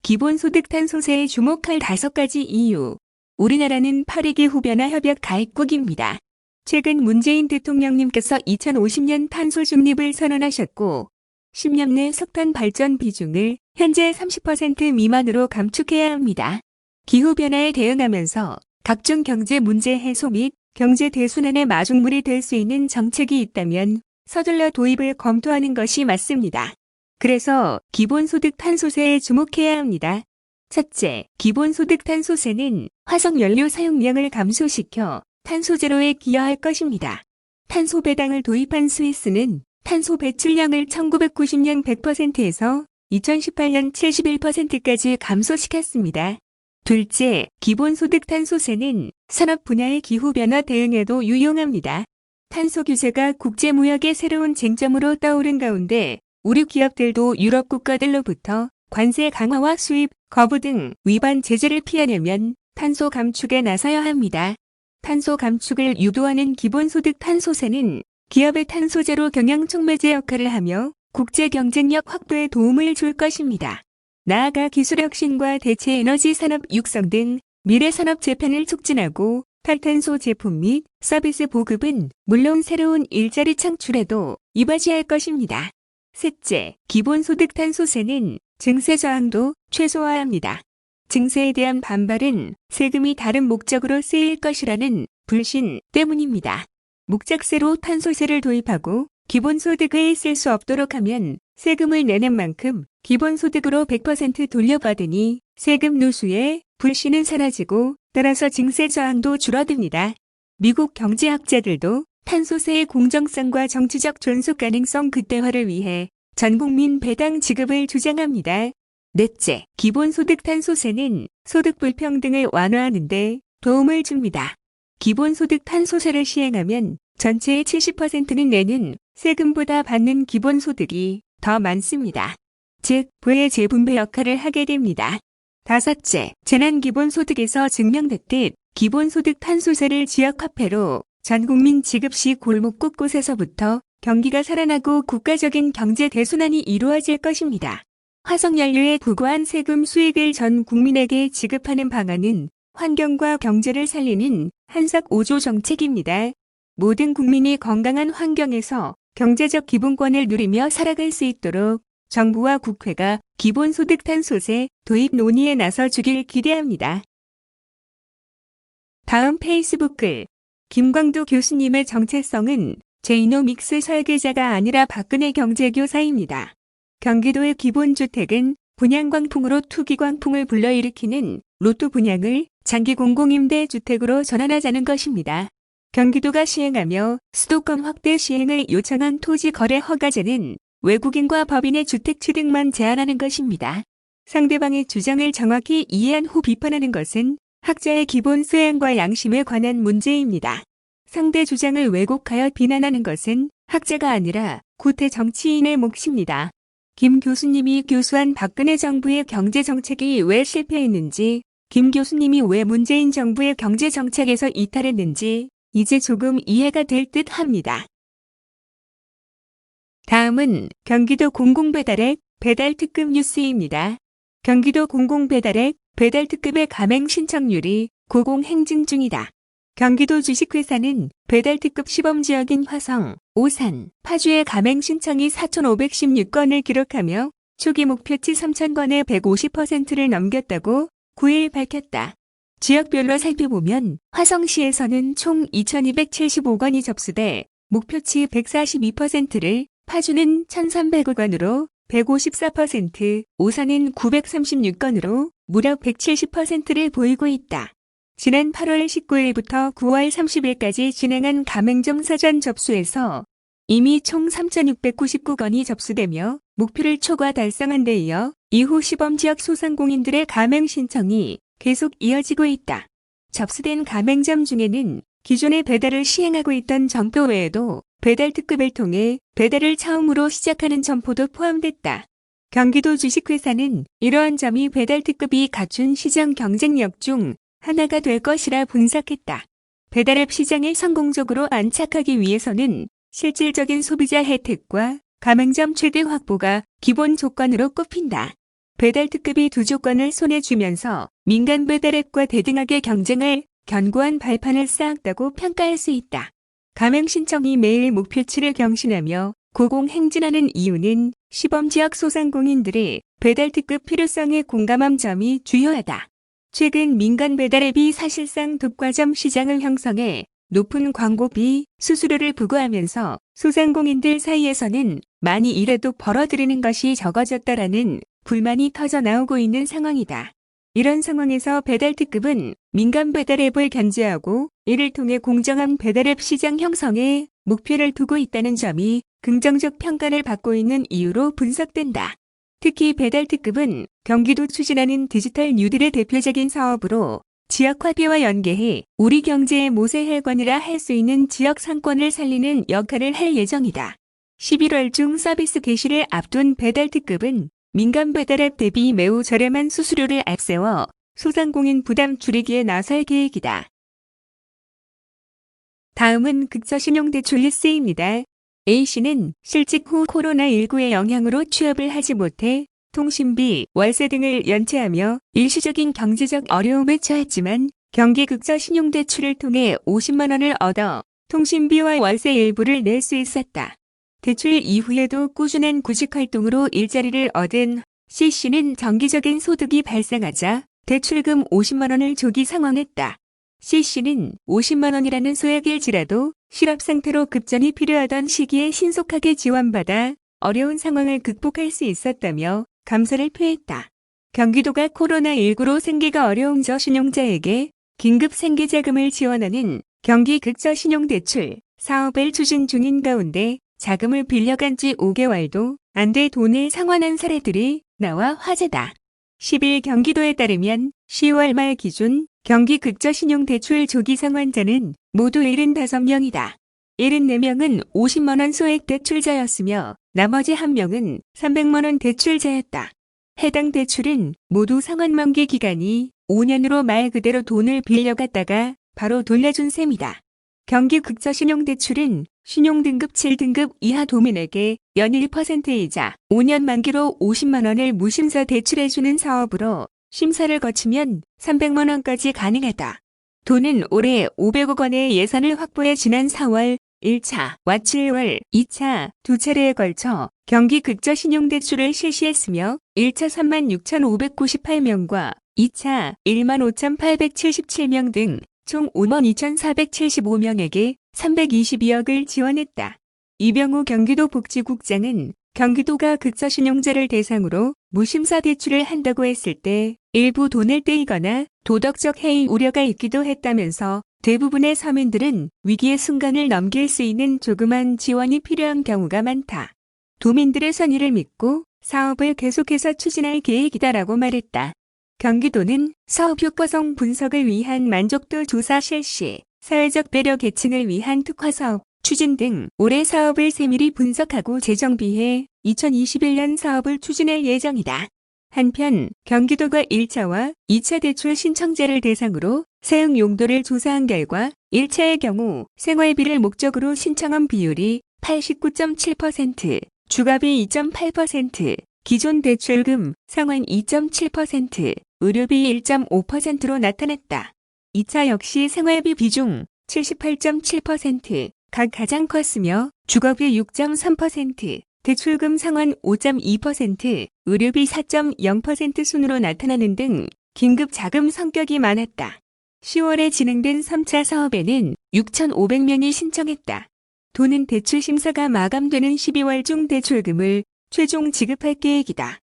기본소득 탄소세에 주목할 5가지 이유. 우리나라는 파리기후변화 협약 가입국입니다. 최근 문재인 대통령님께서 2050년 탄소 중립을 선언하셨고 10년 내 석탄 발전 비중을 현재 30% 미만으로 감축해야 합니다. 기후변화에 대응하면서 각종 경제 문제 해소 및 경제 대순환의 마중물이 될 수 있는 정책이 있다면 서둘러 도입을 검토하는 것이 맞습니다. 그래서 기본소득 탄소세에 주목해야 합니다. 첫째, 기본소득 탄소세는 화석연료 사용량을 감소시켜 탄소 제로에 기여할 것입니다. 탄소 배당을 도입한 스위스는 탄소 배출량을 1990년 100%에서 2018년 71%까지 감소시켰습니다. 둘째, 기본소득 탄소세는 산업 분야의 기후변화 대응에도 유용합니다. 탄소 규제가 국제무역의 새로운 쟁점으로 떠오른 가운데 우리 기업들도 유럽 국가들로부터 관세 강화와 수입, 거부 등 위반 제재를 피하려면 탄소 감축에 나서야 합니다. 탄소 감축을 유도하는 기본소득 탄소세는 기업의 탄소 제로 경영 촉매제 역할을 하며 국제 경쟁력 확보에 도움을 줄 것입니다. 나아가 기술 혁신과 대체 에너지 산업 육성 등 미래 산업 재편을 촉진하고 탈탄소 제품 및 서비스 보급은 물론 새로운 일자리 창출에도 이바지할 것입니다. 셋째, 기본소득 탄소세는 증세 저항도 최소화합니다. 증세에 대한 반발은 세금이 다른 목적으로 쓰일 것이라는 불신 때문입니다. 목적세로 탄소세를 도입하고 기본소득에 쓸 수 없도록 하면 세금을 내는 만큼 기본소득으로 100% 돌려받으니 세금 누수의 불신은 사라지고 따라서 증세 저항도 줄어듭니다. 미국 경제학자들도 탄소세의 공정성과 정치적 존속 가능성 극대화를 위해 전국민 배당 지급을 주장합니다. 넷째, 기본소득 탄소세는 소득 불평등을 완화하는 데 도움을 줍니다. 기본소득 탄소세를 시행하면 전체의 70%는 내는 세금보다 받는 기본소득이 더 많습니다. 즉, 부의 재분배 역할을 하게 됩니다. 다섯째, 재난기본소득에서 증명됐듯 기본소득 탄소세를 지역화폐로 전국민 지급 시 골목 곳곳에서부터 경기가 살아나고 국가적인 경제 대순환이 이루어질 것입니다. 화석연료에 부과한 세금 수익을 전 국민에게 지급하는 방안은 환경과 경제를 살리는 한석 5조 정책입니다. 모든 국민이 건강한 환경에서 경제적 기본권을 누리며 살아갈 수 있도록 정부와 국회가 기본소득 탄소세 도입 논의에 나서주길 기대합니다. 다음 페이스북 글. 김광두 교수님의 정체성은 제이노믹스 설계자가 아니라 박근혜 경제교사입니다. 경기도의 기본주택은 분양광풍으로 투기광풍을 불러일으키는 로또 분양을 장기 공공임대 주택으로 전환하자는 것입니다. 경기도가 시행하며 수도권 확대 시행을 요청한 토지거래 허가제는 외국인과 법인의 주택 취득만 제한하는 것입니다. 상대방의 주장을 정확히 이해한 후 비판하는 것은 학자의 기본 수양과 양심에 관한 문제입니다. 상대 주장을 왜곡하여 비난하는 것은 학자가 아니라 구태 정치인의 몫입니다. 김 교수님이 교수한 박근혜 정부의 경제정책이 왜 실패했는지, 김 교수님이 왜 문재인 정부의 경제정책에서 이탈했는지 이제 조금 이해가 될 듯 합니다. 다음은 경기도 공공배달앱 배달특급 뉴스입니다. 경기도 공공배달앱 배달특급의 가맹 신청률이 고공행진 중이다. 경기도 주식회사는 배달특급 시범지역인 화성, 오산, 파주의 가맹 신청이 4,516건을 기록하며 초기 목표치 3,000건의 150%를 넘겼다고 9일 밝혔다. 지역별로 살펴보면 화성시에서는 총 2,275건이 접수돼 목표치 142%를, 파주는 1,300건으로 154%, 오산은 936건으로 무려 170%를 보이고 있다. 지난 8월 19일부터 9월 30일까지 진행한 가맹점 사전 접수에서 이미 총 3,699건이 접수되며 목표를 초과 달성한 데 이어 이후 시범지역 소상공인들의 가맹 신청이 계속 이어지고 있다. 접수된 가맹점 중에는 기존의 배달을 시행하고 있던 점포 외에도 배달특급을 통해 배달을 처음으로 시작하는 점포도 포함됐다. 경기도 주식회사는 이러한 점이 배달특급이 갖춘 시장 경쟁력 중 하나가 될 것이라 분석했다. 배달앱 시장에 성공적으로 안착하기 위해서는 실질적인 소비자 혜택과 가맹점 최대 확보가 기본 조건으로 꼽힌다. 배달특급이 두 조건을 손에 쥐면서 민간 배달앱과 대등하게 경쟁할 견고한 발판을 쌓았다고 평가할 수 있다. 가맹 신청이 매일 목표치를 경신하며 고공행진하는 이유는 시범지역 소상공인들의 배달특급 필요성에 공감한 점이 주요하다. 최근 민간 배달앱이 사실상 독과점 시장을 형성해 높은 광고비, 수수료를 부과하면서 소상공인들 사이에서는 많이 일해도 벌어들이는 것이 적어졌다라는 불만이 터져 나오고 있는 상황이다. 이런 상황에서 배달특급은 민간 배달앱을 견제하고 이를 통해 공정한 배달앱 시장 형성에 목표를 두고 있다는 점이 긍정적 평가를 받고 있는 이유로 분석된다. 특히 배달특급은 경기도 추진하는 디지털 뉴딜의 대표적인 사업으로 지역 화폐와 연계해 우리 경제의 모세 혈관이라 할 수 있는 지역 상권을 살리는 역할을 할 예정이다. 11월 중 서비스 개시를 앞둔 배달특급은 민간 배달앱 대비 매우 저렴한 수수료를 앞세워 소상공인 부담 줄이기에 나설 계획이다. 다음은 극저신용대출 뉴스입니다. A씨는 실직 후 코로나19의 영향으로 취업을 하지 못해 통신비, 월세 등을 연체하며 일시적인 경제적 어려움에 처했지만 경기 극저신용대출을 통해 50만 원을 얻어 통신비와 월세 일부를 낼 수 있었다. 대출 이후에도 꾸준한 구직활동으로 일자리를 얻은 C씨는 정기적인 소득이 발생하자 대출금 50만 원을 조기 상환했다. C씨는 50만 원이라는 소액일지라도 실업 상태로 급전이 필요하던 시기에 신속하게 지원받아 어려운 상황을 극복할 수 있었다며 감사를 표했다. 경기도가 코로나19로 생계가 어려운 저신용자에게 긴급 생계자금을 지원하는 경기 극저신용대출 사업을 추진 중인 가운데 자금을 빌려간 지 5개월도 안 돼 돈을 상환한 사례들이 나와 화제다. 10일 경기도에 따르면 10월 말 기준 경기 극저신용대출 조기 상환자는 모두 75명이다. 74명은 50만 원 소액 대출자였으며 나머지 1명은 300만 원 대출자였다. 해당 대출은 모두 상환 만기 기간이 5년으로 말 그대로 돈을 빌려갔다가 바로 돌려준 셈이다. 경기 극저신용대출은 신용등급 7등급 이하 도민에게 연 1%이자 5년 만기로 50만 원을 무심사 대출해주는 사업으로 심사를 거치면 300만 원까지 가능하다. 도는 올해 500억 원의 예산을 확보해 지난 4월 1차와 7월 2차 두 차례에 걸쳐 경기 극저신용대출을 실시했으며 1차 36,598명과 2차 15,877명 등 총 52,475명에게 322억을 지원했다. 이병우 경기도 복지국장은 경기도가 극저신용자를 대상으로 무심사 대출을 한다고 했을 때 일부 돈을 떼이거나 도덕적 해이 우려가 있기도 했다면서 대부분의 서민들은 위기의 순간을 넘길 수 있는 조그만 지원이 필요한 경우가 많다. 도민들의 선의를 믿고 사업을 계속해서 추진할 계획이다라고 말했다. 경기도는 사업 효과성 분석을 위한 만족도 조사 실시, 사회적 배려 계층을 위한 특화사업 추진 등 올해 사업을 세밀히 분석하고 재정비해 2021년 사업을 추진할 예정이다. 한편 경기도가 1차와 2차 대출 신청자를 대상으로 사용 용도를 조사한 결과 1차의 경우 생활비를 목적으로 신청한 비율이 89.7%, 주가비 2.8%, 기존 대출금 상환 2.7%, 의료비 1.5%로 나타났다. 2차 역시 생활비 비중 78.7%, 각 가장 컸으며 주거비 6.3%, 대출금 상환 5.2%, 의료비 4.0% 순으로 나타나는 등 긴급 자금 성격이 많았다. 10월에 진행된 3차 사업에는 6,500명이 신청했다. 도는 대출 심사가 마감되는 12월 중 대출금을 최종 지급할 계획이다.